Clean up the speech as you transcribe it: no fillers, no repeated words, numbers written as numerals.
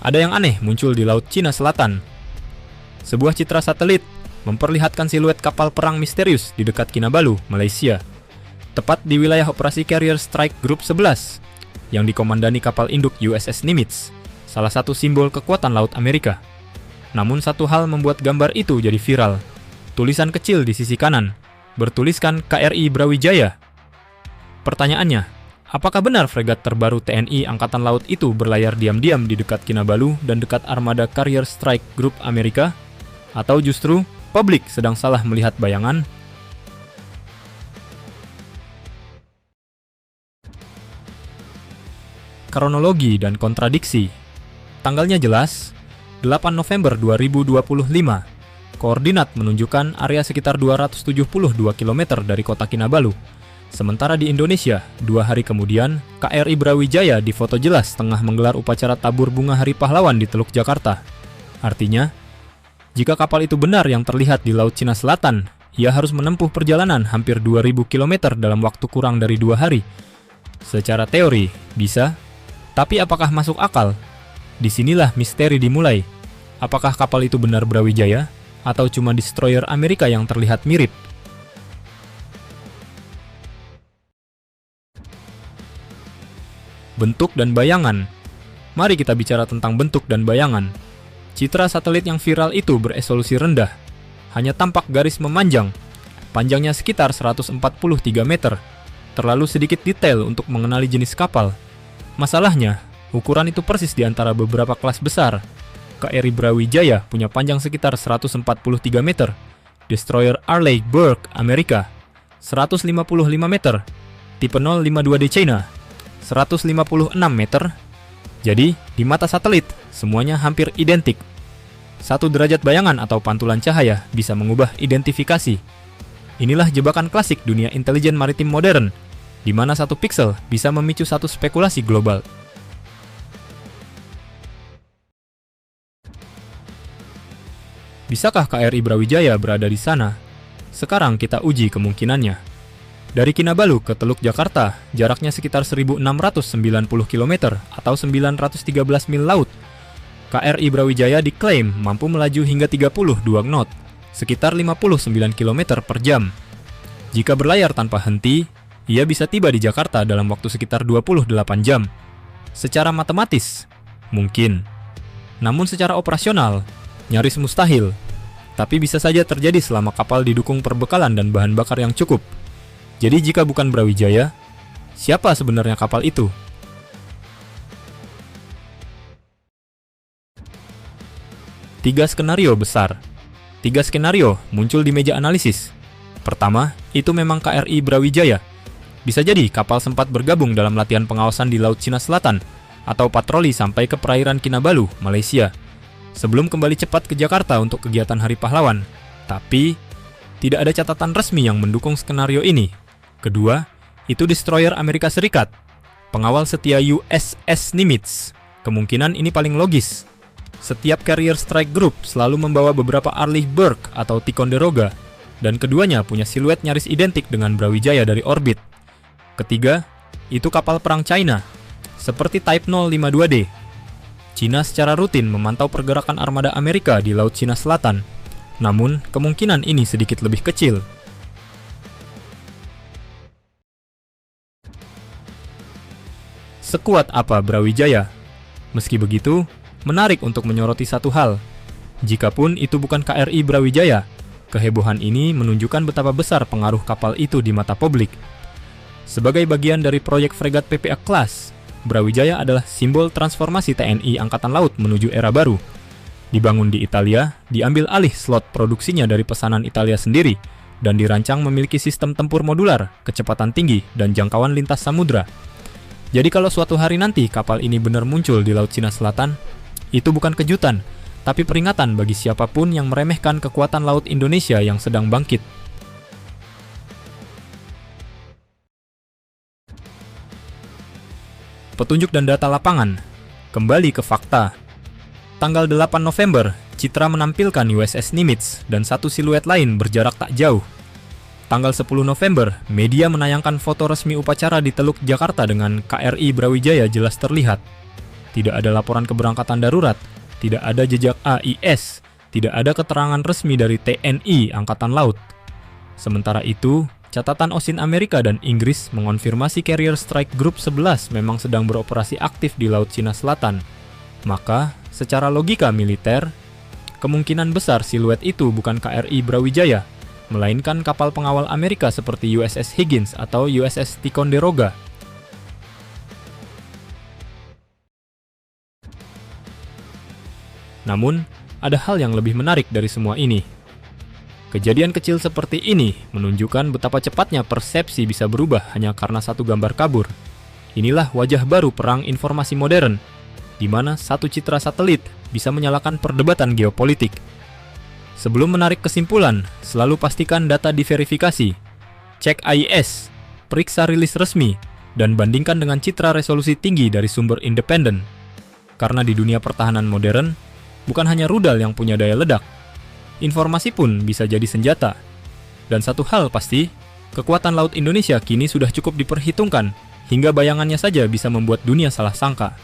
ada yang aneh muncul di Laut Cina Selatan. Sebuah citra satelit memperlihatkan siluet kapal perang misterius di dekat Kinabalu, Malaysia. Tepat di wilayah operasi Carrier Strike Group 11 yang dikomandani kapal induk USS Nimitz, salah satu simbol kekuatan laut Amerika. Namun satu hal membuat gambar itu jadi viral. Tulisan kecil di sisi kanan bertuliskan KRI Brawijaya. Pertanyaannya, apakah benar fregat terbaru TNI Angkatan Laut itu berlayar diam-diam di dekat Kinabalu dan dekat armada Carrier Strike Group Amerika? Atau justru publik sedang salah melihat bayangan? Kronologi dan kontradiksi. Tanggalnya jelas, 8 November 2025. Koordinat menunjukkan area sekitar 272 km dari kota Kinabalu. Sementara di Indonesia, 2 hari kemudian, KRI Brawijaya difoto jelas tengah menggelar upacara tabur bunga Hari Pahlawan di Teluk Jakarta. Artinya, jika kapal itu benar yang terlihat di Laut Cina Selatan, ia harus menempuh perjalanan hampir 2000 km dalam waktu kurang dari 2 hari. Secara teori, bisa. Tapi apakah masuk akal? Disinilah misteri dimulai. Apakah kapal itu benar Brawijaya? Atau cuma destroyer Amerika yang terlihat mirip? Bentuk dan bayangan. Mari kita bicara tentang bentuk dan bayangan. Citra satelit yang viral itu beresolusi rendah. Hanya tampak garis memanjang. Panjangnya sekitar 143 meter. Terlalu sedikit detail untuk mengenali jenis kapal. Masalahnya, ukuran itu persis di antara beberapa kelas besar. KRI Brawijaya punya panjang sekitar 143 meter. Destroyer Arleigh Burke Amerika 155 meter. Tipe 052D China 156 meter. Jadi, di mata satelit, semuanya hampir identik. 1 derajat bayangan atau pantulan cahaya bisa mengubah identifikasi. Inilah jebakan klasik dunia intelijen maritim modern, di mana 1 piksel bisa memicu 1 spekulasi global. Bisakah KRI Brawijaya berada di sana? Sekarang kita uji kemungkinannya. Dari Kinabalu ke Teluk Jakarta, jaraknya sekitar 1690 km atau 913 mil laut. KRI Brawijaya diklaim mampu melaju hingga 32 knot, sekitar 59 km per jam. Jika berlayar tanpa henti, ia bisa tiba di Jakarta dalam waktu sekitar 28 jam. Secara matematis, mungkin. Namun secara operasional, nyaris mustahil. Tapi bisa saja terjadi selama kapal didukung perbekalan dan bahan bakar yang cukup. Jadi jika bukan Brawijaya, siapa sebenarnya kapal itu? Tiga skenario besar. 3 skenario muncul di meja analisis. Pertama, itu memang KRI Brawijaya. Bisa jadi kapal sempat bergabung dalam latihan pengawasan di Laut Cina Selatan atau patroli sampai ke perairan Kinabalu, Malaysia, sebelum kembali cepat ke Jakarta untuk kegiatan Hari Pahlawan. Tapi, tidak ada catatan resmi yang mendukung skenario ini. Kedua, itu destroyer Amerika Serikat, pengawal setia USS Nimitz. Kemungkinan ini paling logis. Setiap Carrier Strike Group selalu membawa beberapa Arleigh Burke atau Ticonderoga, dan keduanya punya siluet nyaris identik dengan Brawijaya dari orbit. Ketiga, itu kapal perang China, seperti Type 052D. China secara rutin memantau pergerakan armada Amerika di Laut Cina Selatan, namun kemungkinan ini sedikit lebih kecil. Sekuat apa Brawijaya? Meski begitu, menarik untuk menyoroti satu hal. Jikapun itu bukan KRI Brawijaya, kehebohan ini menunjukkan betapa besar pengaruh kapal itu di mata publik. Sebagai bagian dari proyek fregat PPA Class, Brawijaya adalah simbol transformasi TNI Angkatan Laut menuju era baru. Dibangun di Italia, diambil alih slot produksinya dari pesanan Italia sendiri, dan dirancang memiliki sistem tempur modular, kecepatan tinggi, dan jangkauan lintas samudra. Jadi kalau suatu hari nanti kapal ini benar muncul di Laut Cina Selatan, itu bukan kejutan, tapi peringatan bagi siapapun yang meremehkan kekuatan laut Indonesia yang sedang bangkit. Petunjuk dan data lapangan. Kembali ke fakta. Tanggal 8 November, citra menampilkan USS Nimitz dan 1 siluet lain berjarak tak jauh. Tanggal 10 November, media menayangkan foto resmi upacara di Teluk Jakarta dengan KRI Brawijaya jelas terlihat. Tidak ada laporan keberangkatan darurat, tidak ada jejak AIS, tidak ada keterangan resmi dari TNI Angkatan Laut. Sementara itu, catatan OSINT Amerika dan Inggris mengonfirmasi Carrier Strike Group 11 memang sedang beroperasi aktif di Laut Cina Selatan. Maka, secara logika militer, kemungkinan besar siluet itu bukan KRI Brawijaya, melainkan kapal pengawal Amerika seperti USS Higgins atau USS Ticonderoga. Namun, ada hal yang lebih menarik dari semua ini. Kejadian kecil seperti ini menunjukkan betapa cepatnya persepsi bisa berubah hanya karena satu gambar kabur. Inilah wajah baru perang informasi modern, di mana satu citra satelit bisa menyalakan perdebatan geopolitik. Sebelum menarik kesimpulan, selalu pastikan data diverifikasi. Cek AIS, periksa rilis resmi, dan bandingkan dengan citra resolusi tinggi dari sumber independen. Karena di dunia pertahanan modern, bukan hanya rudal yang punya daya ledak, informasi pun bisa jadi senjata. Dan satu hal pasti, kekuatan laut Indonesia kini sudah cukup diperhitungkan, hingga bayangannya saja bisa membuat dunia salah sangka.